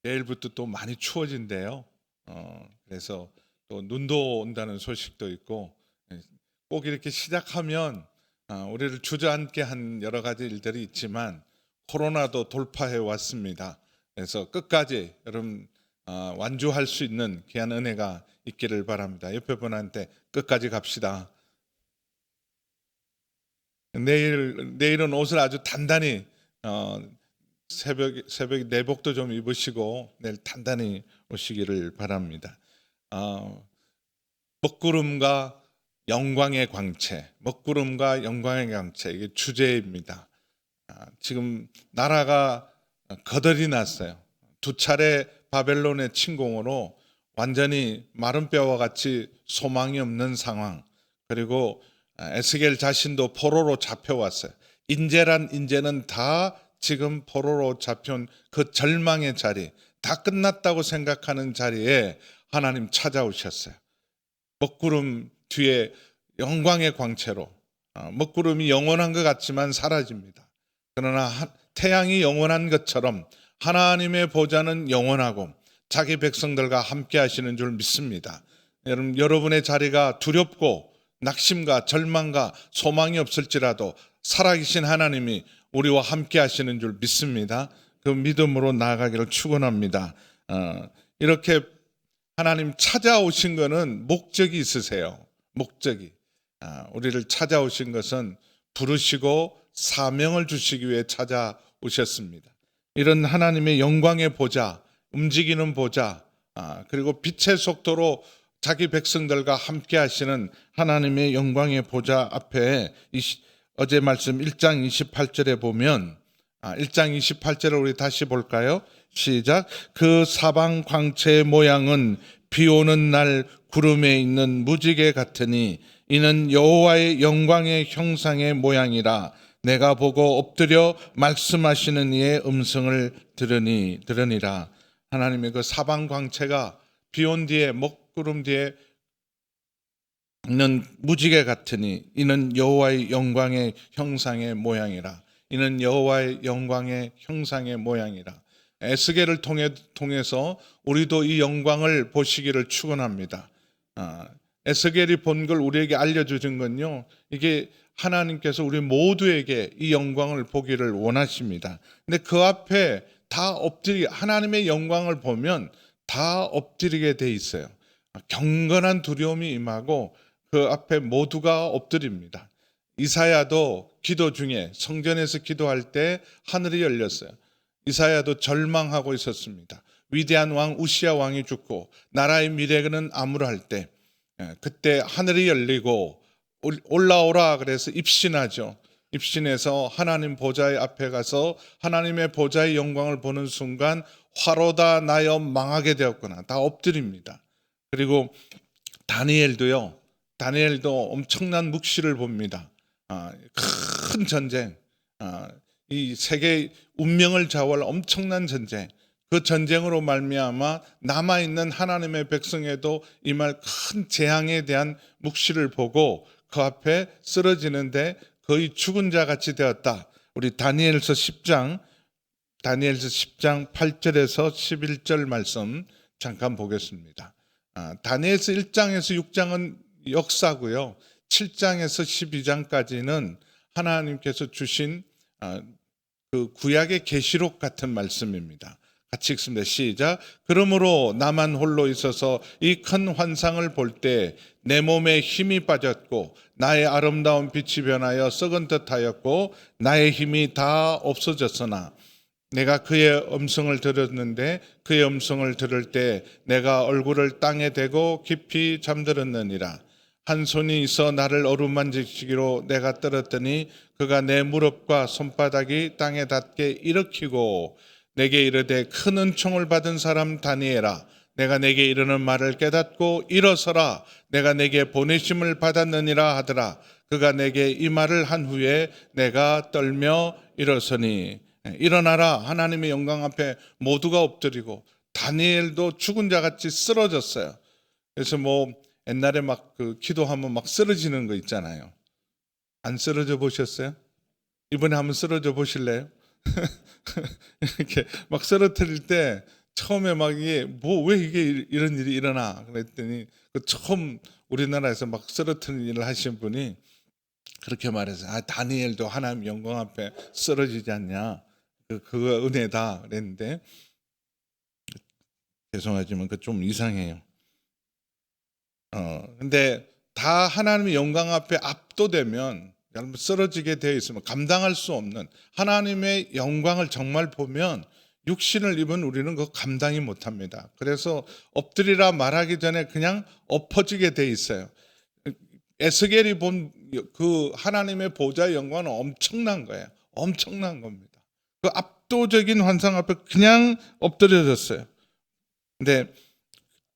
내일부터 또 많이 추워진대요. 그래서 또 눈도 온다는 소식도 있고, 예, 꼭 이렇게 시작하면 우리를 주저앉게 한 여러 가지 일들이 있지만 코로나도 돌파해 왔습니다. 그래서 끝까지 여러분 완주할 수 있는 귀한 은혜가 있기를 바랍니다. 옆에 분한테 끝까지 갑시다. 내일은 옷을 아주 단단히 새벽 내복도 좀 입으시고 내일 단단히 오시기를 바랍니다. 먹구름과 영광의 광채, 먹구름과 영광의 광채, 이게 주제입니다. 지금 나라가 거덜이 났어요. 두 차례 바벨론의 침공으로 완전히 마른 뼈와 같이 소망이 없는 상황. 그리고 에스겔 자신도 포로로 잡혀왔어요. 인재는 다 지금 포로로 잡혀온 그 절망의 자리, 다 끝났다고 생각하는 자리에 하나님 찾아오셨어요. 먹구름 뒤에 영광의 광채로, 먹구름이 영원한 것 같지만 사라집니다. 그러나 태양이 영원한 것처럼 하나님의 보좌는 영원하고 자기 백성들과 함께 하시는 줄 믿습니다. 여러분의 자리가 두렵고 낙심과 절망과 소망이 없을지라도 살아계신 하나님이 우리와 함께 하시는 줄 믿습니다. 그 믿음으로 나아가기를 축원합니다. 이렇게 하나님 찾아오신 것은 목적이 있으세요. 목적이. 우리를 찾아오신 것은 부르시고 사명을 주시기 위해 찾아오셨습니다. 이런 하나님의 영광의 보좌, 움직이는 보좌, 그리고 빛의 속도로 자기 백성들과 함께 하시는 하나님의 영광의 보좌 앞에 어제 말씀 1장 28절에 보면 1장 28절을 우리 다시 볼까요? 시작. 그 사방 광채의 모양은 비 오는 날 구름에 있는 무지개 같으니 이는 여호와의 영광의 형상의 모양이라. 내가 보고 엎드려 말씀하시는 이의 음성을 들으니라. 하나님의 그 사방 광채가 비 온 뒤에 먹구름 뒤에 있는 무지개 같으니 이는 여호와의 영광의 형상의 모양이라. 이는 여호와의 영광의 형상의 모양이라. 에스겔을 통해서 우리도 이 영광을 보시기를 축원합니다. 에스겔이 본 걸 우리에게 알려주신 건요, 이게 하나님께서 우리 모두에게 이 영광을 보기를 원하십니다. 근데 그 앞에 하나님의 영광을 보면 다 엎드리게 돼 있어요. 경건한 두려움이 임하고 그 앞에 모두가 엎드립니다. 이사야도 기도 중에 성전에서 기도할 때 하늘이 열렸어요. 이사야도 절망하고 있었습니다. 위대한 왕 우시야 왕이 죽고 나라의 미래는 암울할 때, 그때 하늘이 열리고 올라오라 그래서 입신하죠. 입신해서 하나님 보좌의 앞에 가서 하나님의 보좌의 영광을 보는 순간 화로다 나여 망하게 되었구나, 다 엎드립니다. 그리고 다니엘도 엄청난 묵시를 봅니다. 큰 전쟁, 이 세계 운명을 좌우할 엄청난 전쟁, 그 전쟁으로 말미암아 남아있는 하나님의 백성에도 임할 큰 재앙에 대한 묵시를 보고 그 앞에 쓰러지는데 거의 죽은 자 같이 되었다. 우리 다니엘서 10장 8절에서 11절 말씀 잠깐 보겠습니다. 다니엘서 1장에서 6장은 역사고요. 7장에서 12장까지는 하나님께서 주신 그 구약의 계시록 같은 말씀입니다. 같이 읽습니다. 시작. 그러므로 나만 홀로 있어서 이 큰 환상을 볼 때 내 몸에 힘이 빠졌고 나의 아름다운 빛이 변하여 썩은 듯하였고 나의 힘이 다 없어졌으나 내가 그의 음성을 들었는데 그의 음성을 들을 때 내가 얼굴을 땅에 대고 깊이 잠들었느니라. 한 손이 있어 나를 어루만지시기로 내가 떨었더니 그가 내 무릎과 손바닥이 땅에 닿게 일으키고 내게 이르되 큰 은총을 받은 사람 다니엘아, 내가 내게 이르는 말을 깨닫고 일어서라. 내가 내게 보내심을 받았느니라 하더라. 그가 내게 이 말을 한 후에 내가 떨며 일어서니. 일어나라. 하나님의 영광 앞에 모두가 엎드리고 다니엘도 죽은 자 같이 쓰러졌어요. 그래서 옛날에 기도하면 쓰러지는 거 있잖아요. 안 쓰러져 보셨어요? 이번에 한번 쓰러져 보실래요? 이렇게 쓰러뜨릴 때 처음에 막 이게 뭐 왜 이게 이런 일이 일어나 그랬더니 그 처음 우리나라에서 막 쓰러뜨리는 일을 하신 분이 그렇게 말해서 다니엘도 하나님 영광 앞에 쓰러지지 않냐, 그거 은혜다 그랬는데, 죄송하지만 그 좀 이상해요. 근데 다 하나님의 영광 앞에 압도되면, 여러분 쓰러지게 되어 있으면 감당할 수 없는 하나님의 영광을 정말 보면 육신을 입은 우리는 그거 감당이 못합니다. 그래서 엎드리라 말하기 전에 그냥 엎어지게 돼 있어요. 에스겔이 본 그 하나님의 보좌의 영광은 엄청난 거예요. 엄청난 겁니다. 그 압도적인 환상 앞에 그냥 엎드려졌어요. 근데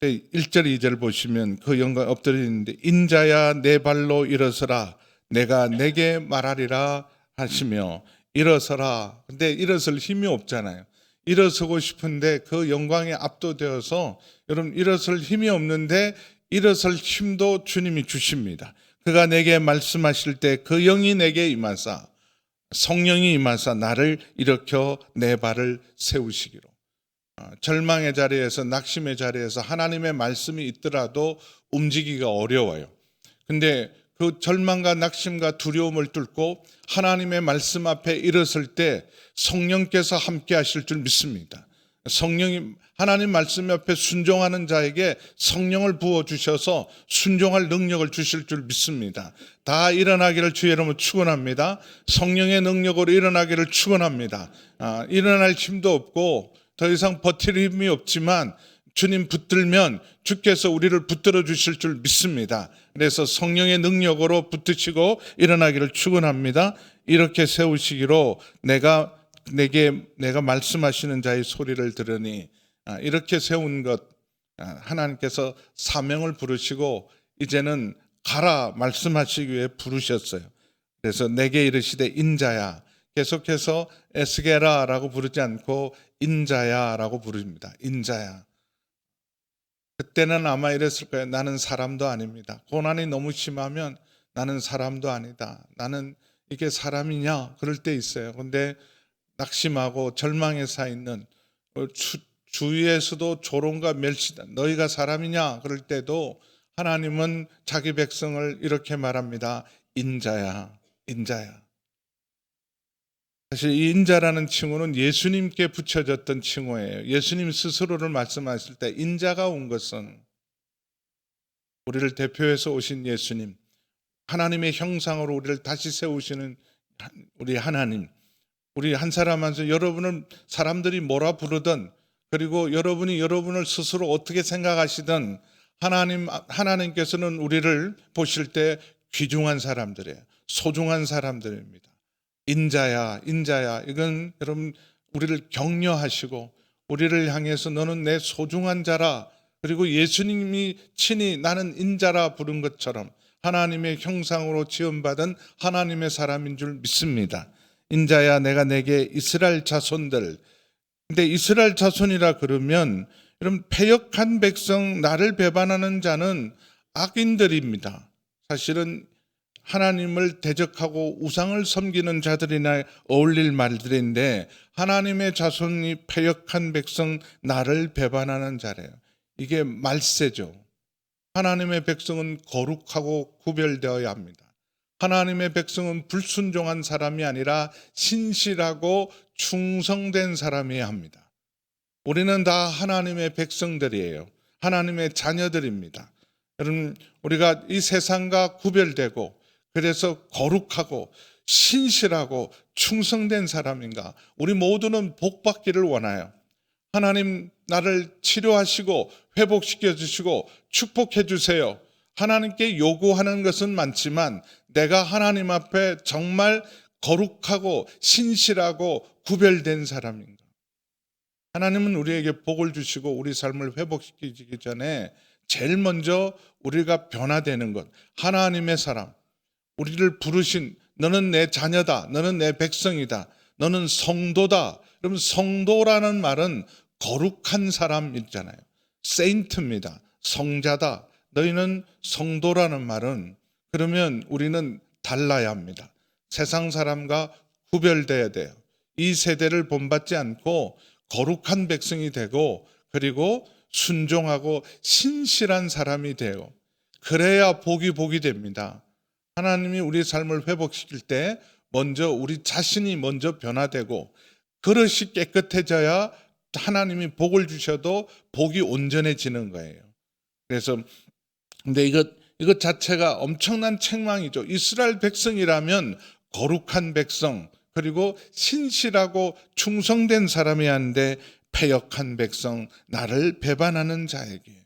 1절 2절 보시면 그 영광 엎드려 있는데, 인자야 내 발로 일어서라 내가 내게 말하리라 하시며, 일어서라. 근데 일어설 힘이 없잖아요. 일어서고 싶은데 그 영광에 압도되어서, 여러분 일어설 힘이 없는데 일어설 힘도 주님이 주십니다. 그가 내게 말씀하실 때 그 영이 내게 임하사, 성령이 임하사 나를 일으켜 내 발을 세우시기로. 절망의 자리에서, 낙심의 자리에서 하나님의 말씀이 있더라도 움직이기가 어려워요. 근데 그 절망과 낙심과 두려움을 뚫고 하나님의 말씀 앞에 일어설 때 성령께서 함께 하실 줄 믿습니다. 성령이 하나님 말씀 앞에 순종하는 자에게 성령을 부어주셔서 순종할 능력을 주실 줄 믿습니다. 다 일어나기를 주의 이름으로 축원합니다. 성령의 능력으로 일어나기를 축원합니다. 일어날 힘도 없고 더 이상 버틸 힘이 없지만 주님 붙들면 주께서 우리를 붙들어 주실 줄 믿습니다. 그래서 성령의 능력으로 붙드시고 일어나기를 축원합니다. 이렇게 세우시기로 내가 말씀하시는 자의 소리를 들으니, 이렇게 세운 것, 하나님께서 사명을 부르시고 이제는 가라 말씀하시기 위해 부르셨어요. 그래서 내게 이르시되 인자야, 계속해서 에스게라라고 부르지 않고 인자야라고 부릅니다. 인자야. 그때는 아마 이랬을 거예요. 나는 사람도 아닙니다. 고난이 너무 심하면 나는 사람도 아니다. 나는 이게 사람이냐? 그럴 때 있어요. 근데 낙심하고 절망에 사 있는, 주위에서도 조롱과 멸시다. 너희가 사람이냐? 그럴 때도 하나님은 자기 백성을 이렇게 말합니다. 인자야, 인자야. 사실 이 인자라는 칭호는 예수님께 붙여졌던 칭호예요. 예수님 스스로를 말씀하실 때 인자가 온 것은, 우리를 대표해서 오신 예수님, 하나님의 형상으로 우리를 다시 세우시는 우리 하나님, 우리 한 사람 한 사람, 여러분을 사람들이 뭐라 부르든, 그리고 여러분이 여러분을 스스로 어떻게 생각하시든 하나님께서는 우리를 보실 때 귀중한 사람들이에요. 소중한 사람들입니다. 인자야, 인자야. 이건 여러분 우리를 격려하시고 우리를 향해서 너는 내 소중한 자라, 그리고 예수님이 친히 나는 인자라 부른 것처럼 하나님의 형상으로 지음받은 하나님의 사람인 줄 믿습니다. 인자야 내가 내게 이스라엘 자손들. 근데 이스라엘 자손이라 그러면 여러분 패역한 백성, 나를 배반하는 자는 악인들입니다. 사실은 하나님을 대적하고 우상을 섬기는 자들이나 어울릴 말들인데, 하나님의 자손이 패역한 백성, 나를 배반하는 자래요. 이게 말세죠. 하나님의 백성은 거룩하고 구별되어야 합니다. 하나님의 백성은 불순종한 사람이 아니라 신실하고 충성된 사람이어야 합니다. 우리는 다 하나님의 백성들이에요. 하나님의 자녀들입니다. 여러분 우리가 이 세상과 구별되고 그래서 거룩하고 신실하고 충성된 사람인가? 우리 모두는 복받기를 원해요. 하나님 나를 치료하시고 회복시켜 주시고 축복해 주세요. 하나님께 요구하는 것은 많지만 내가 하나님 앞에 정말 거룩하고 신실하고 구별된 사람인가? 하나님은 우리에게 복을 주시고 우리 삶을 회복시키기 전에 제일 먼저 우리가 변화되는 것, 하나님의 사람, 우리를 부르신, 너는 내 자녀다, 너는 내 백성이다, 너는 성도다. 그럼 성도라는 말은 거룩한 사람이잖아요. 세인트입니다. 성자다. 너희는 성도라는 말은, 그러면 우리는 달라야 합니다. 세상 사람과 구별돼야 돼요. 이 세대를 본받지 않고 거룩한 백성이 되고 그리고 순종하고 신실한 사람이 되고 그래야 복이 됩니다. 하나님이 우리 삶을 회복시킬 때 먼저 우리 자신이 먼저 변화되고 그릇이 깨끗해져야 하나님이 복을 주셔도 복이 온전해지는 거예요. 그래서 근데 이것 자체가 엄청난 책망이죠. 이스라엘 백성이라면 거룩한 백성 그리고 신실하고 충성된 사람이 한데 패역한 백성 나를 배반하는 자에게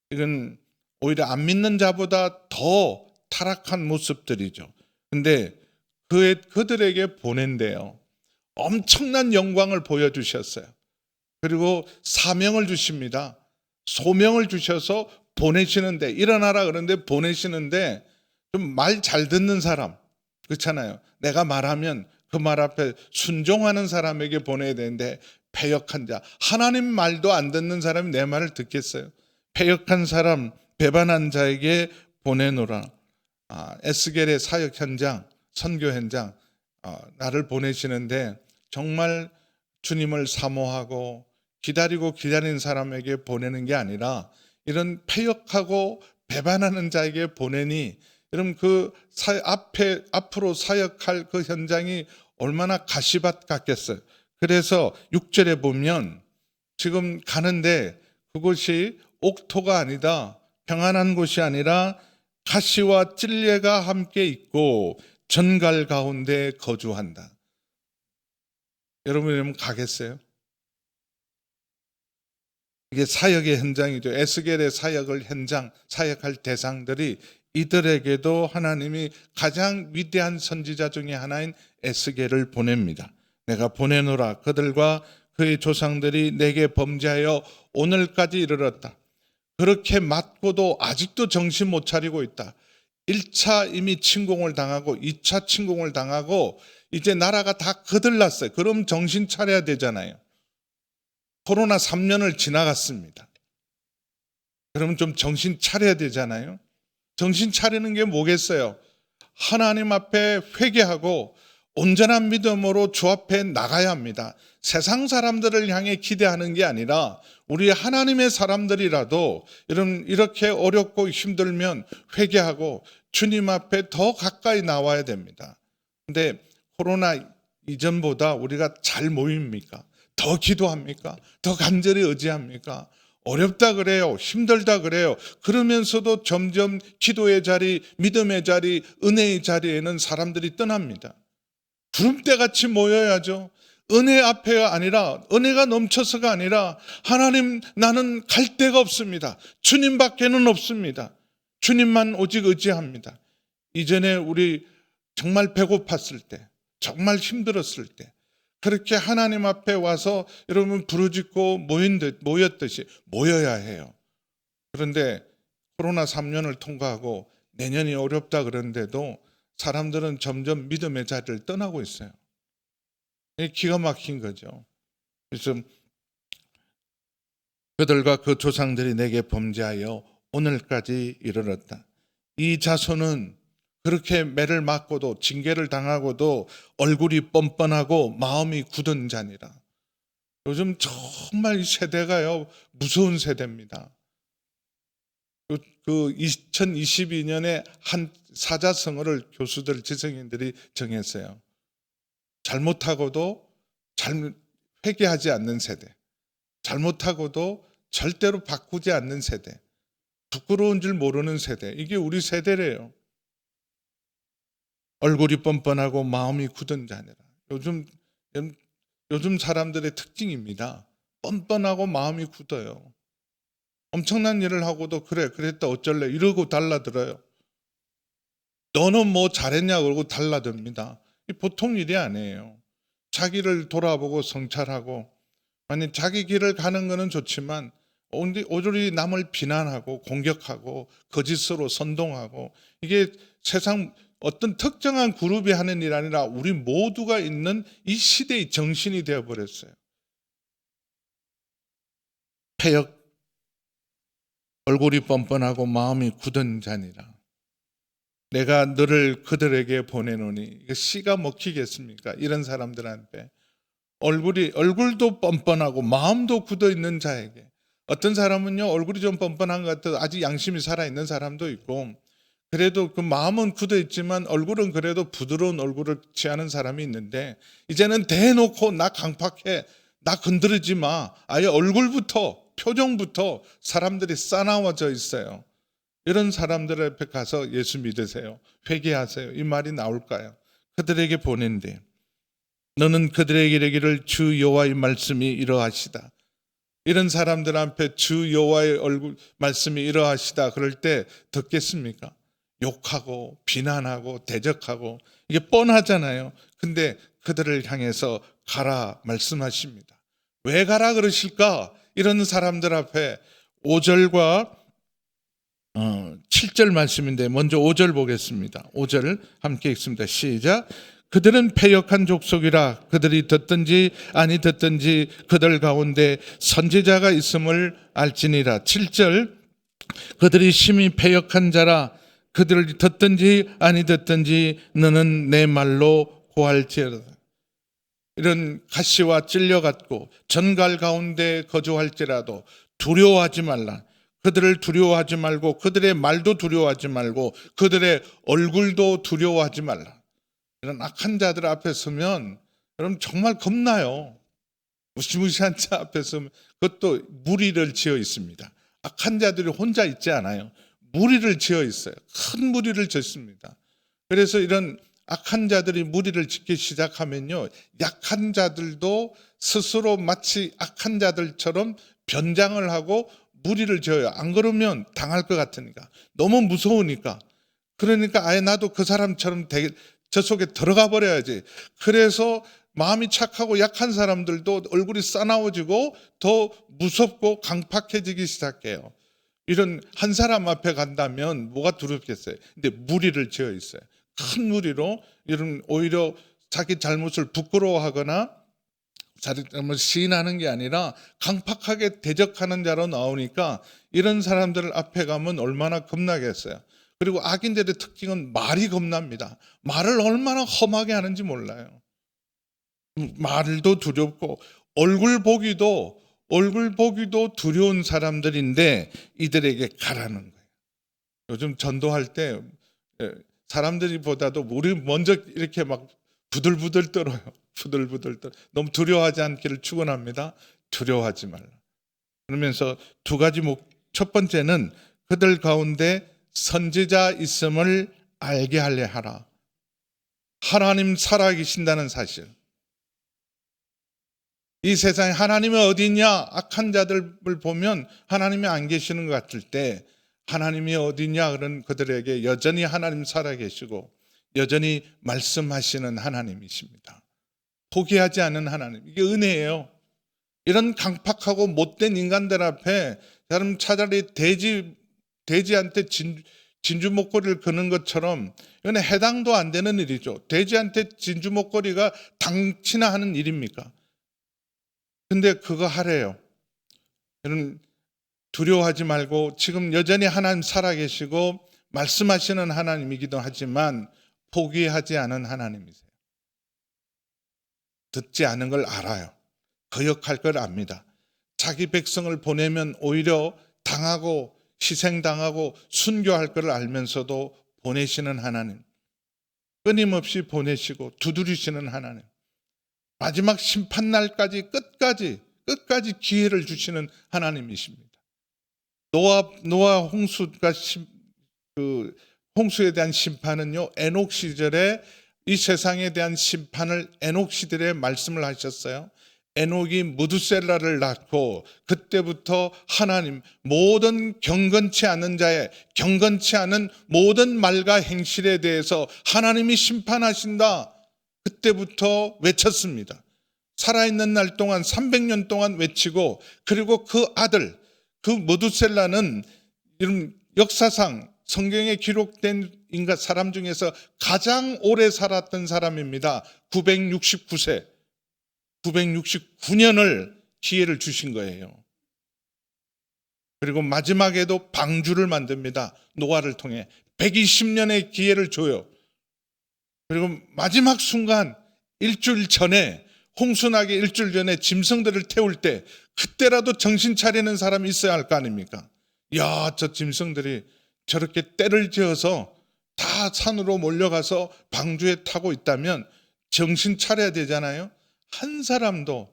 이건 오히려 안 믿는 자보다 더 타락한 모습들이죠. 근데 그들에게 보낸대요. 엄청난 영광을 보여주셨어요. 그리고 사명을 주십니다. 소명을 주셔서 보내시는데 일어나라 그러는데 보내시는데 좀 말 잘 듣는 사람 그렇잖아요. 내가 말하면 그 말 앞에 순종하는 사람에게 보내야 되는데 패역한 자 하나님 말도 안 듣는 사람이 내 말을 듣겠어요. 패역한 사람 배반한 자에게 보내노라. 에스겔의 사역 현장 선교 현장 나를 보내시는데 정말 주님을 사모하고 기다리는 사람에게 보내는 게 아니라 이런 패역하고 배반하는 자에게 보내니 여러분 앞으로 사역할 그 현장이 얼마나 가시밭 같겠어요. 그래서 6절에 보면 지금 가는데 그곳이 옥토가 아니다 평안한 곳이 아니라 가시와 찔레가 함께 있고 전갈 가운데 거주한다. 여러분 가겠어요? 이게 사역의 현장이죠. 에스겔의 사역할 대상들이 이들에게도 하나님이 가장 위대한 선지자 중에 하나인 에스겔을 보냅니다. 내가 보내노라. 그들과 그의 조상들이 내게 범죄하여 오늘까지 이르렀다. 그렇게 맞고도 아직도 정신 못 차리고 있다. 1차 이미 침공을 당하고 2차 침공을 당하고 이제 나라가 다 거들났어요. 그럼 정신 차려야 되잖아요. 코로나 3년을 지나갔습니다. 그러면 좀 정신 차려야 되잖아요. 정신 차리는 게 뭐겠어요? 하나님 앞에 회개하고 온전한 믿음으로 주 앞에 나가야 합니다. 세상 사람들을 향해 기대하는 게 아니라 우리 하나님의 사람들이라도 이렇게 어렵고 힘들면 회개하고 주님 앞에 더 가까이 나와야 됩니다. 근데 코로나 이전보다 우리가 잘 모입니까? 더 기도합니까? 더 간절히 의지합니까? 어렵다 그래요. 힘들다 그래요. 그러면서도 점점 기도의 자리, 믿음의 자리, 은혜의 자리에는 사람들이 떠납니다. 구름대같이 모여야죠. 은혜 앞에가 아니라 은혜가 넘쳐서가 아니라 하나님 나는 갈 데가 없습니다. 주님밖에는 없습니다. 주님만 오직 의지합니다. 이전에 우리 정말 배고팠을 때 정말 힘들었을 때 그렇게 하나님 앞에 와서 여러분 부르짖고 모였듯이 모여야 해요. 그런데 코로나 3년을 통과하고 내년이 어렵다 그러는데도 사람들은 점점 믿음의 자리를 떠나고 있어요. 이게 기가 막힌 거죠. 그래서 그들과 그 조상들이 내게 범죄하여 오늘까지 이르렀다. 이 자손은 그렇게 매를 맞고도 징계를 당하고도 얼굴이 뻔뻔하고 마음이 굳은 자니라. 요즘 정말 이 세대가요 무서운 세대입니다. 그 2022년에 한 사자성어를 교수들 지성인들이 정했어요. 잘못하고도 회개하지 않는 세대, 잘못하고도 절대로 바꾸지 않는 세대, 부끄러운 줄 모르는 세대, 이게 우리 세대래요. 얼굴이 뻔뻔하고 마음이 굳은 자니라. 요즘 사람들의 특징입니다. 뻔뻔하고 마음이 굳어요. 엄청난 일을 하고도 그랬다 어쩔래 이러고 달라들어요. 너는 뭐 잘했냐 그러고 달라듭니다. 보통 일이 아니에요. 자기를 돌아보고 성찰하고 아니 자기 길을 가는 것은 좋지만 오조리 남을 비난하고 공격하고 거짓으로 선동하고 이게 세상 어떤 특정한 그룹이 하는 일 아니라 우리 모두가 있는 이 시대의 정신이 되어버렸어요. 패역, 얼굴이 뻔뻔하고 마음이 굳은 자니라. 내가 너를 그들에게 보내노니 이거 씨가 먹히겠습니까? 이런 사람들한테 얼굴도 뻔뻔하고 마음도 굳어 있는 자에게, 어떤 사람은요 얼굴이 좀 뻔뻔한 것 같아도 아직 양심이 살아 있는 사람도 있고, 그래도 그 마음은 굳어 있지만 얼굴은 그래도 부드러운 얼굴을 취하는 사람이 있는데, 이제는 대놓고 나 강팍해, 나 건드리지 마, 아예 얼굴부터 표정부터 사람들이 싸나워져 있어요. 이런 사람들 앞에 가서 예수 믿으세요, 회개하세요, 이 말이 나올까요? 그들에게 보낸대. 너는 그들에게 이르기를 주 여호와의 말씀이 이러하시다. 이런 사람들 앞에 주 여호와의 말씀이 이러하시다 그럴 때 듣겠습니까? 욕하고 비난하고 대적하고, 이게 뻔하잖아요. 근데 그들을 향해서 가라 말씀하십니다. 왜 가라 그러실까? 이런 사람들 앞에 5절과 7절 말씀인데, 먼저 5절 보겠습니다. 5절 함께 읽습니다. 시작. 그들은 패역한 족속이라 그들이 듣든지 아니 듣든지 그들 가운데 선지자가 있음을 알지니라. 7절. 그들이 심히 패역한 자라 그들을 듣든지 아니 듣든지 너는 내 말로 고할지어다. 이런 가시와 찔려갔고 전갈 가운데 거주할지라도 두려워하지 말라. 그들을 두려워하지 말고 그들의 말도 두려워하지 말고 그들의 얼굴도 두려워하지 말라. 이런 악한 자들 앞에 서면 여러분 정말 겁나요. 무시무시한 자 앞에 서면, 그것도 무리를 지어 있습니다. 악한 자들이 혼자 있지 않아요. 무리를 지어 있어요. 큰 무리를 짓습니다. 그래서 이런 악한 자들이 무리를 짓기 시작하면요, 약한 자들도 스스로 마치 악한 자들처럼 변장을 하고 무리를 지어요. 안 그러면 당할 것 같으니까, 너무 무서우니까. 그러니까 아예 나도 그 사람처럼 저 속에 들어가 버려야지. 그래서 마음이 착하고 약한 사람들도 얼굴이 싸나워지고 더 무섭고 강팍해지기 시작해요. 이런 한 사람 앞에 간다면 뭐가 두렵겠어요? 근데 무리를 지어 있어요. 큰 무리로, 이런 오히려 자기 잘못을 부끄러워하거나 자기 잘못을 시인하는 게 아니라 강팍하게 대적하는 자로 나오니까 이런 사람들 앞에 가면 얼마나 겁나겠어요. 그리고 악인들의 특징은 말이 겁납니다. 말을 얼마나 험하게 하는지 몰라요. 말도 두렵고 얼굴 보기도 두려운 사람들인데 이들에게 가라는 거예요. 요즘 전도할 때 사람들이 보다도 우리 먼저 이렇게 막 부들부들 떨어요. 부들부들 떨어. 너무 두려워하지 않기를 축원합니다. 두려워하지 말라. 그러면서 두 가지 첫 번째는 그들 가운데 선지자 있음을 알게 하려 하라. 하나님 살아계신다는 사실. 이 세상에 하나님이 어디 있냐? 악한 자들을 보면 하나님이 안 계시는 것 같을 때 하나님이 어디 있냐? 그런 그들에게 여전히 하나님 살아계시고 여전히 말씀하시는 하나님이십니다. 포기하지 않은 하나님. 이게 은혜예요. 이런 강팍하고 못된 인간들 앞에 여러분 차라리 돼지한테 진주 목걸이를 거는 것처럼, 이건 해당도 안 되는 일이죠. 돼지한테 진주 목걸이가 당치나 하는 일입니까? 근데 그거 하래요. 여러분 두려워하지 말고, 지금 여전히 하나님 살아계시고 말씀하시는 하나님이기도 하지만 포기하지 않은 하나님이세요. 듣지 않은 걸 알아요. 거역할 걸 압니다. 자기 백성을 보내면 오히려 당하고 희생당하고 순교할 걸 알면서도 보내시는 하나님, 끊임없이 보내시고 두드리시는 하나님, 마지막 심판날까지 끝까지 기회를 주시는 하나님이십니다. 노아 홍수가 홍수에 대한 심판은요, 에녹 시절에 이 세상에 대한 심판을 에녹 시절에 말씀을 하셨어요. 에녹이 무두셀라를 낳고 그때부터 하나님 모든 경건치 않은 자의 경건치 않은 모든 말과 행실에 대해서 하나님이 심판하신다. 그때부터 외쳤습니다. 살아있는 날 동안 300년 동안 외치고, 그리고 그 아들 그 무두셀라는 이런 역사상 성경에 기록된 인간 사람 중에서 가장 오래 살았던 사람입니다. 969세, 969년을 기회를 주신 거예요. 그리고 마지막에도 방주를 만듭니다. 노아를 통해 120년의 기회를 줘요. 그리고 마지막 순간 일주일 전에 홍수나기 일주일 전에 짐승들을 태울 때 그때라도 정신 차리는 사람이 있어야 할 거 아닙니까? 야, 저 짐승들이 저렇게 때를 지어서 다 산으로 몰려가서 방주에 타고 있다면 정신 차려야 되잖아요. 한 사람도.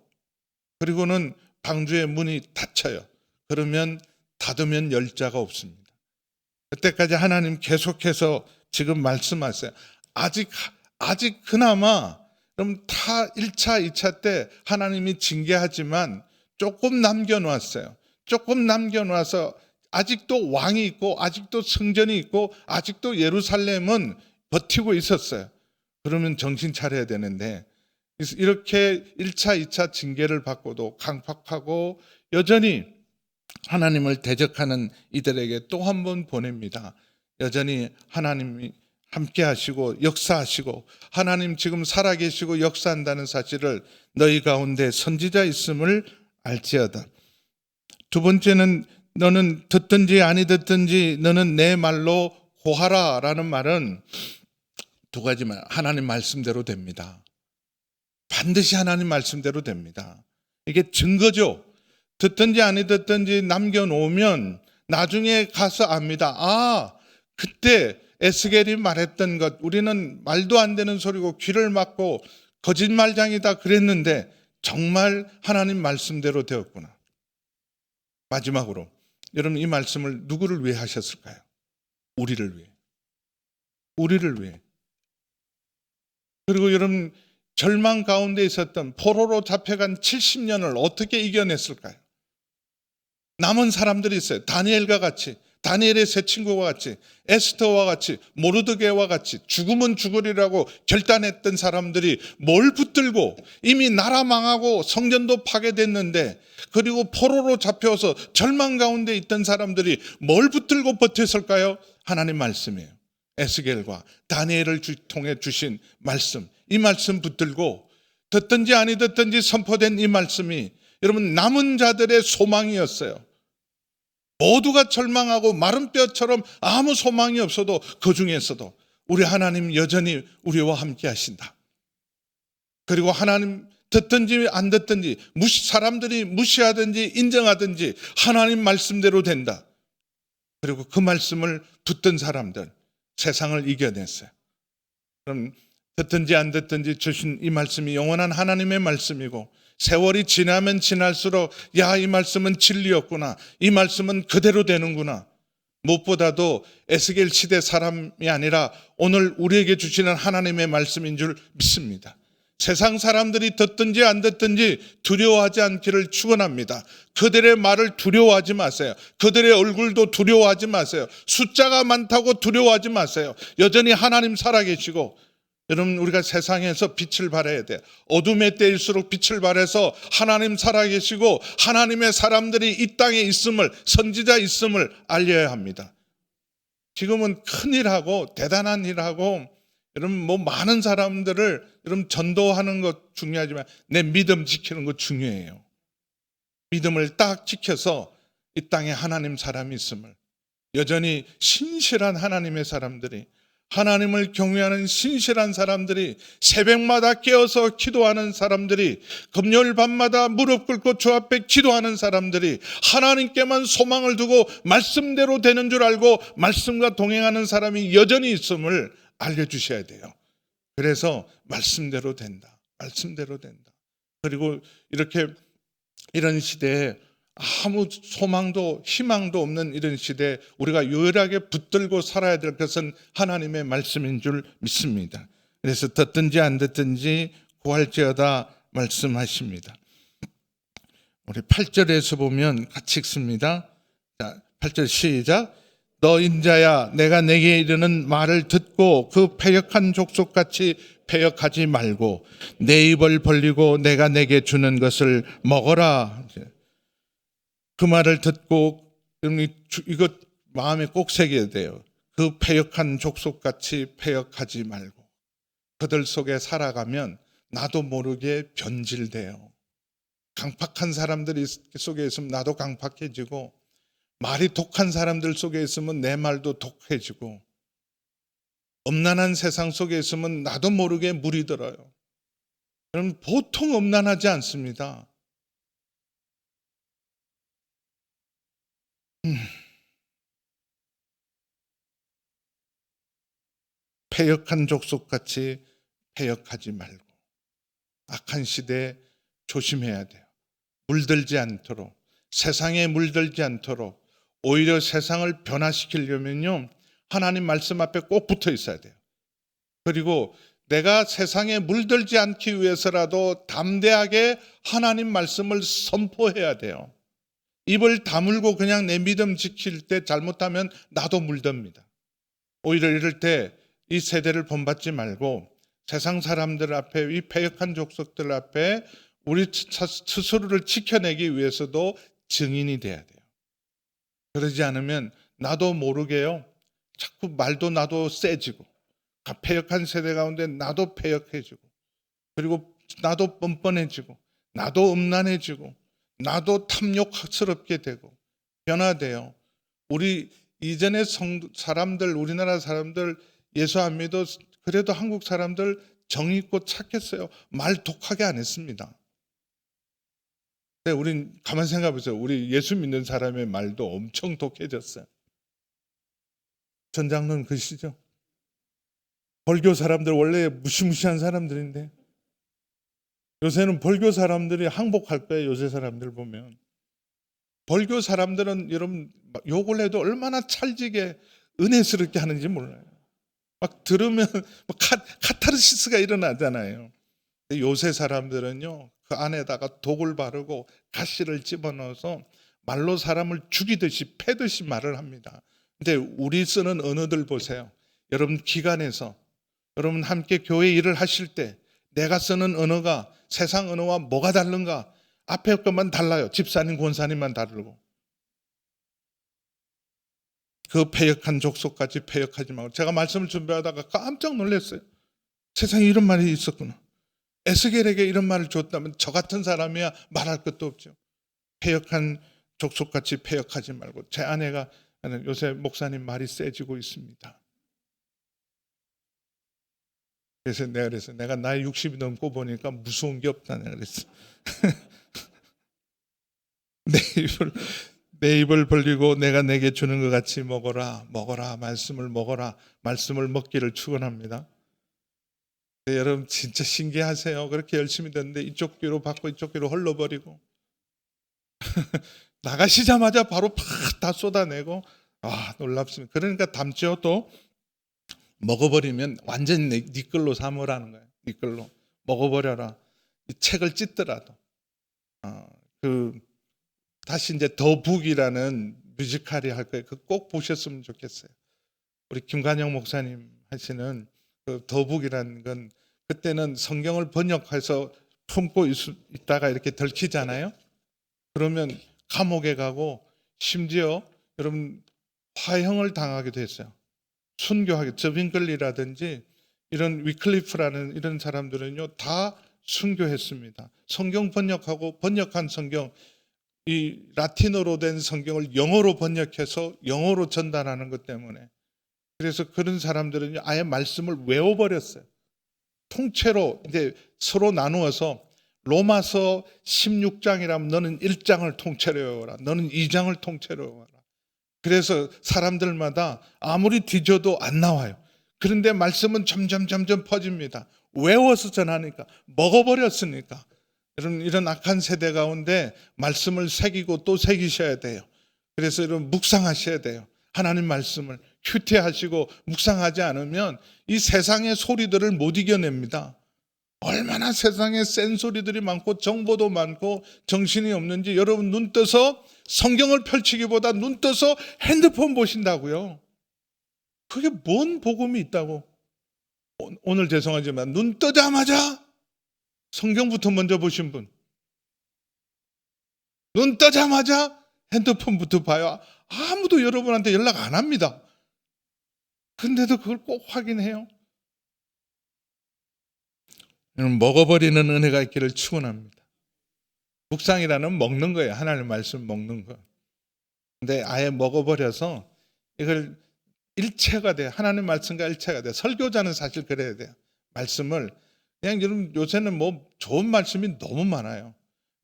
그리고는 방주의 문이 닫혀요. 그러면 닫으면 열 자가 없습니다. 그때까지 하나님 계속해서 지금 말씀하세요. 아직 그나마 그럼 다 1차, 2차 때 하나님이 징계하지만 조금 남겨놓았어요. 조금 남겨놔서 아직도 왕이 있고 아직도 성전이 있고 아직도 예루살렘은 버티고 있었어요. 그러면 정신 차려야 되는데 이렇게 1차, 2차 징계를 받고도 강팍하고 여전히 하나님을 대적하는 이들에게 또 한 번 보냅니다. 여전히 하나님이 함께 하시고 역사하시고 하나님 지금 살아계시고 역사한다는 사실을 너희 가운데 선지자 있음을 알지어다. 두 번째는 너는 듣든지 아니 듣든지 너는 내 말로 고하라 라는 말은 두 가지만 하나님 말씀대로 됩니다. 반드시 하나님 말씀대로 됩니다. 이게 증거죠. 듣든지 아니 듣든지 남겨놓으면 나중에 가서 압니다. 아, 그때 에스겔이 말했던 것 우리는 말도 안 되는 소리고 귀를 막고 거짓말장이다 그랬는데 정말 하나님 말씀대로 되었구나. 마지막으로 여러분 이 말씀을 누구를 위해 하셨을까요? 우리를 위해. 우리를 위해. 그리고 여러분 절망 가운데 있었던 포로로 잡혀간 70년을 어떻게 이겨냈을까요? 남은 사람들이 있어요. 다니엘과 같이, 다니엘의 세 친구와 같이, 에스더와 같이, 모르드게와 같이 죽으면 죽으리라고 결단했던 사람들이 뭘 붙들고 이미 나라 망하고 성전도 파괴됐는데 그리고 포로로 잡혀서 절망 가운데 있던 사람들이 뭘 붙들고 버텼을까요? 하나님 말씀이에요. 에스겔과 다니엘을 통해 주신 말씀, 이 말씀 붙들고 듣든지 아니 듣든지 선포된 이 말씀이 여러분 남은 자들의 소망이었어요. 모두가 절망하고 마른 뼈처럼 아무 소망이 없어도 그 중에서도 우리 하나님 여전히 우리와 함께 하신다. 그리고 하나님 듣든지 안 듣든지 사람들이 무시하든지 인정하든지 하나님 말씀대로 된다. 그리고 그 말씀을 붙든 사람들 세상을 이겨냈어요. 그럼 듣든지 안 듣든지 주신 이 말씀이 영원한 하나님의 말씀이고 세월이 지나면 지날수록 야, 이 말씀은 진리였구나. 이 말씀은 그대로 되는구나. 무엇보다도 에스겔 시대 사람이 아니라 오늘 우리에게 주시는 하나님의 말씀인 줄 믿습니다. 세상 사람들이 듣든지 안 듣든지 두려워하지 않기를 축원합니다. 그들의 말을 두려워하지 마세요. 그들의 얼굴도 두려워하지 마세요. 숫자가 많다고 두려워하지 마세요. 여전히 하나님 살아계시고 여러분 우리가 세상에서 빛을 발해야 돼요. 어둠의 때일수록 빛을 발해서 하나님 살아계시고 하나님의 사람들이 이 땅에 있음을 선지자 있음을 알려야 합니다. 지금은 큰 일하고 대단한 일하고 여러분 뭐 많은 사람들을 여러분 전도하는 것 중요하지만 내 믿음 지키는 것 중요해요. 믿음을 딱 지켜서 이 땅에 하나님 사람이 있음을 여전히 신실한 하나님의 사람들이 하나님을 경외하는 신실한 사람들이 새벽마다 깨어서 기도하는 사람들이 금요일 밤마다 무릎 꿇고 주 앞에 기도하는 사람들이 하나님께만 소망을 두고 말씀대로 되는 줄 알고 말씀과 동행하는 사람이 여전히 있음을 알려주셔야 돼요. 그래서 말씀대로 된다. 말씀대로 된다. 그리고 이런 시대에 아무 소망도 희망도 없는 이런 시대에 우리가 유일하게 붙들고 살아야 될 것은 하나님의 말씀인 줄 믿습니다. 그래서 듣든지 안 듣든지 구할지어다 말씀하십니다. 우리 8절에서 보면 같이 읽습니다. 자, 8절 시작. 너 인자야 내가 내게 이르는 말을 듣고 그 패역한 족속같이 패역하지 말고 내 입을 벌리고 내가 내게 주는 것을 먹어라. 그 말을 듣고 이거 마음에 꼭 새겨야 돼요. 그 패역한 족속같이 패역하지 말고 그들 속에 살아가면 나도 모르게 변질돼요. 강팍한 사람들이 속에 있으면 나도 강팍해지고 말이 독한 사람들 속에 있으면 내 말도 독해지고 엄난한 세상 속에 있으면 나도 모르게 물이 들어요. 여러분 보통 엄난하지 않습니다. 패역한 족속같이 패역하지 말고 악한 시대에 조심해야 돼요. 물들지 않도록, 세상에 물들지 않도록. 오히려 세상을 변화시키려면요, 하나님 말씀 앞에 꼭 붙어 있어야 돼요. 그리고 내가 세상에 물들지 않기 위해서라도 담대하게 하나님 말씀을 선포해야 돼요. 입을 다물고 그냥 내 믿음 지킬 때 잘못하면 나도 물듭니다. 오히려 이럴 때 이 세대를 본받지 말고 세상 사람들 앞에, 이 패역한 족속들 앞에 우리 스스로를 지켜내기 위해서도 증인이 돼야 돼요. 그러지 않으면 나도 모르게요, 자꾸 말도 나도 세지고, 패역한 세대 가운데 나도 패역해지고, 그리고 나도 뻔뻔해지고, 나도 음란해지고, 나도 탐욕스럽게 되고 변화돼요. 우리 이전의 사람들, 우리나라 사람들 예수 안 믿어 그래도 한국 사람들 정이 있고 착했어요. 말 독하게 안 했습니다. 근데 우린 가만 생각해 보세요. 우리 예수 믿는 사람의 말도 엄청 독해졌어요. 전 장로님 그시죠? 벌교 사람들 원래 무시무시한 사람들인데 요새는 벌교 사람들이 항복할 거예요. 요새 사람들 보면 벌교 사람들은 여러분 욕을 해도 얼마나 찰지게 은혜스럽게 하는지 몰라요. 막 들으면 카타르시스가 일어나잖아요. 요새 사람들은요, 그 안에다가 독을 바르고 가시를 집어넣어서 말로 사람을 죽이듯이 패듯이 말을 합니다. 근데 우리 쓰는 언어들 보세요. 여러분 기관에서 여러분 함께 교회 일을 하실 때 내가 쓰는 언어가 세상 언어와 뭐가 다른가? 앞에 것만 달라요. 집사님, 권사님만 다르고. 그 패역한 족속까지 패역하지 말고. 제가 말씀을 준비하다가 깜짝 놀랐어요. 세상에 이런 말이 있었구나. 에스겔에게 이런 말을 줬다면 저 같은 사람이야 말할 것도 없죠. 패역한 족속같이 패역하지 말고. 제 아내가 요새 목사님 말이 세지고 있습니다. 그래서 내가 나이 60이 넘고 보니까 무서운 게 없다 내가 그랬어. 내 입을 벌리고 내가 내게 주는 것 같이 먹어라, 먹어라, 말씀을 먹어라, 말씀을 먹기를 축원합니다. 여러분 진짜 신기하세요. 그렇게 열심히 됐는데 이쪽 귀로 받고 이쪽 귀로 흘러버리고 나가시자마자 바로 팍 다 쏟아내고 놀랍습니다. 그러니까 담죠. 또 먹어버리면 완전히 네 걸로 삼으라는 거예요. 네 걸로 먹어버려라. 이 책을 찢더라도 다시 이제 더 북이라는 뮤지컬이 할 거예요. 꼭 보셨으면 좋겠어요. 우리 김관영 목사님 하시는 그 더 북이라는 건 그때는 성경을 번역해서 품고 있다가 이렇게 들키잖아요. 그러면 감옥에 가고 심지어 여러분 화형을 당하기도 했어요. 순교하게 저빙글리라든지 이런 위클리프라는 이런 사람들은요 다 순교했습니다. 성경 번역하고 번역한 성경 이 라틴어로 된 성경을 영어로 번역해서 영어로 전달하는 것 때문에 그래서 그런 사람들은 아예 말씀을 외워버렸어요. 통째로 이제 서로 나누어서 로마서 16장이라면 너는 1장을 통째로 외워라. 너는 2장을 통째로 외워라. 그래서 사람들마다 아무리 뒤져도 안 나와요. 그런데 말씀은 점점 퍼집니다. 외워서 전하니까, 먹어버렸으니까. 여러분 이런 악한 세대 가운데 말씀을 새기고 또 새기셔야 돼요. 그래서 여러분 묵상하셔야 돼요. 하나님 말씀을 휴태하시고 묵상하지 않으면 이 세상의 소리들을 못 이겨냅니다. 얼마나 세상에 센 소리들이 많고 정보도 많고 정신이 없는지 여러분 눈 떠서 성경을 펼치기보다 눈 떠서 핸드폰 보신다고요. 그게 뭔 복음이 있다고. 오늘 죄송하지만 눈 뜨자마자 성경부터 먼저 보신 분, 눈 뜨자마자 핸드폰부터 봐요. 아무도 여러분한테 연락 안 합니다. 근데도 그걸 꼭 확인해요. 먹어버리는 은혜가 있기를 축원합니다. 묵상이라는 먹는 거예요. 하나님 말씀 먹는 거. 근데 아예 먹어버려서 이걸 일체가 돼. 하나님 말씀과 일체가 돼. 설교자는 사실 그래야 돼요. 말씀을 그냥 여러분 요새는 뭐 좋은 말씀이 너무 많아요.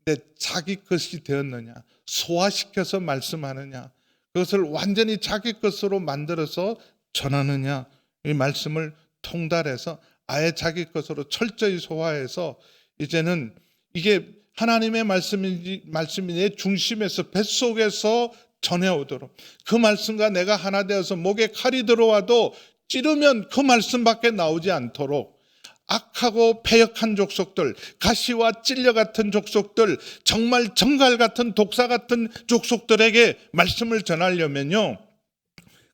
근데 자기 것이 되었느냐, 소화시켜서 말씀하느냐, 그것을 완전히 자기 것으로 만들어서 전하느냐, 이 말씀을 통달해서 아예 자기 것으로 철저히 소화해서 이제는 이게 하나님의 말씀이 내 중심에서 뱃속에서 전해오도록, 그 말씀과 내가 하나 되어서 목에 칼이 들어와도 찌르면 그 말씀밖에 나오지 않도록 악하고 패역한 족속들, 가시와 찔려 같은 족속들, 정말 정갈 같은 독사 같은 족속들에게 말씀을 전하려면요,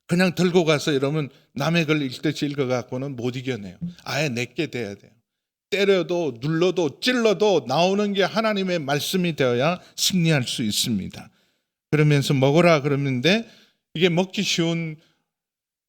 그냥 들고 가서 이러면 남의 걸 읽듯이 읽어갖고는 못 이겨내요. 아예 내게 돼야 돼요. 때려도 눌러도 찔러도 나오는 게 하나님의 말씀이 되어야 승리할 수 있습니다. 그러면서 먹으라 그러는데 이게 먹기 쉬운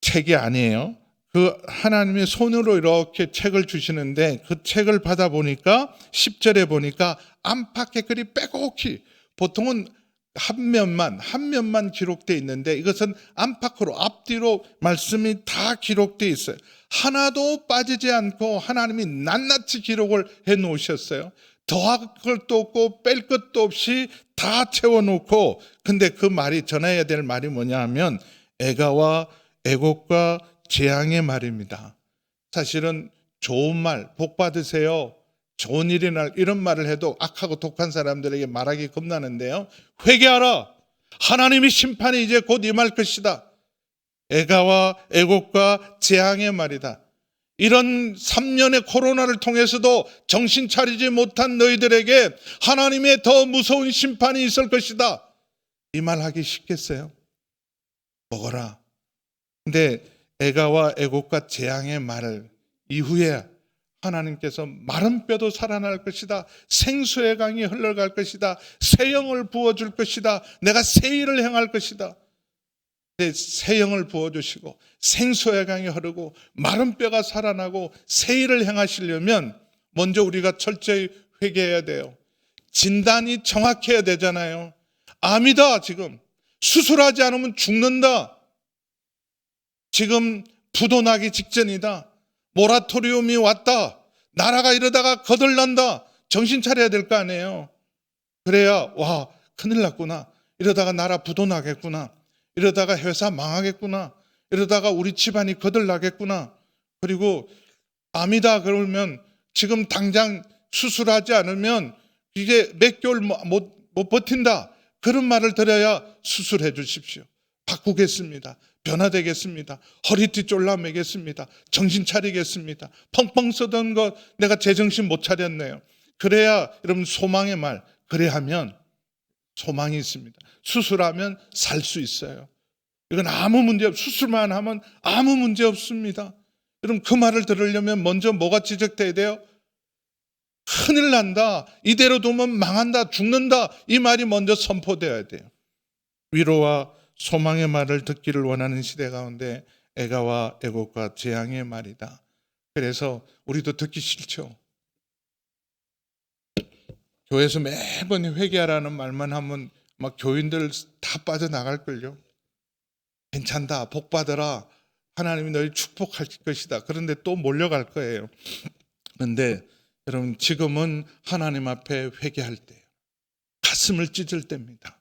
책이 아니에요. 그 하나님의 손으로 이렇게 책을 주시는데 그 책을 받아보니까 10절에 보니까 안팎에 글이 빼곡히, 보통은 한 면만 기록되어 있는데 이것은 안팎으로 앞뒤로 말씀이 다 기록되어 있어요. 하나도 빠지지 않고 하나님이 낱낱이 기록을 해 놓으셨어요. 더할 것도 없고 뺄 것도 없이 다 채워놓고, 근데 그 말이, 전해야 될 말이 뭐냐 하면 애가와 애곡과 재앙의 말입니다. 사실은 좋은 말, 복 받으세요, 좋은 일이 날, 이런 말을 해도 악하고 독한 사람들에게 말하기 겁나는데요, 회개하라, 하나님의 심판이 이제 곧 임할 것이다, 애가와 애곡과 재앙의 말이다. 이런 3년의 코로나를 통해서도 정신 차리지 못한 너희들에게 하나님의 더 무서운 심판이 있을 것이다, 이 말 하기 쉽겠어요? 먹어라. 근데 애가와 애곡과 재앙의 말을 이후에 하나님께서 마른 뼈도 살아날 것이다, 생수의 강이 흘러갈 것이다, 새 영을 부어줄 것이다, 내가 새 일을 행할 것이다. 새 영을 부어주시고 생수의 강이 흐르고 마른 뼈가 살아나고 새 일을 행하시려면 먼저 우리가 철저히 회개해야 돼요. 진단이 정확해야 되잖아요. 암이다, 지금 수술하지 않으면 죽는다, 지금 부도 나기 직전이다, 모라토리움이 왔다, 나라가 이러다가 거덜난다, 정신 차려야 될 거 아니에요. 그래야 와, 큰일 났구나, 이러다가 나라 부도 나겠구나, 이러다가 회사 망하겠구나, 이러다가 우리 집안이 거덜나겠구나. 그리고 암이다 그러면 지금 당장 수술하지 않으면 이게 몇 개월 못 버틴다, 그런 말을 들어야 수술해 주십시오, 바꾸겠습니다, 변화되겠습니다, 허리띠 졸라매겠습니다, 정신 차리겠습니다, 펑펑 쓰던 거 내가 제정신 못 차렸네요. 그래야 여러분 소망의 말, 그래 하면 소망이 있습니다. 수술하면 살 수 있어요. 이건 아무 문제 없어요. 수술만 하면 아무 문제 없습니다. 여러분 그 말을 들으려면 먼저 뭐가 지적돼야 돼요? 큰일 난다, 이대로 두면 망한다, 죽는다, 이 말이 먼저 선포되어야 돼요. 위로와 소망의 말을 듣기를 원하는 시대 가운데 애가와 애곡과 재앙의 말이다. 그래서 우리도 듣기 싫죠. 교회에서 매번 회개하라는 말만 하면 막 교인들 다 빠져나갈걸요. 괜찮다, 복 받아라, 하나님이 너희 축복할 것이다. 그런데 또 몰려갈 거예요. 그런데 여러분 지금은 하나님 앞에 회개할 때예요. 가슴을 찢을 때입니다.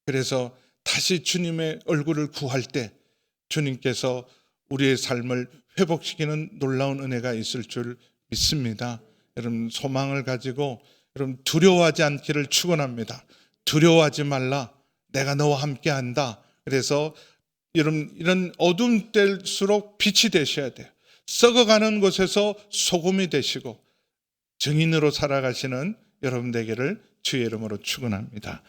그래서 다시 주님의 얼굴을 구할 때 주님께서 우리의 삶을 회복시키는 놀라운 은혜가 있을 줄 믿습니다. 여러분 소망을 가지고 여러분 두려워하지 않기를 축원합니다. 두려워하지 말라, 내가 너와 함께한다. 그래서 여러분 이런 어두운 때일수록 빛이 되셔야 돼요. 썩어가는 곳에서 소금이 되시고 증인으로 살아가시는 여러분 되기를 주의 이름으로 축원합니다.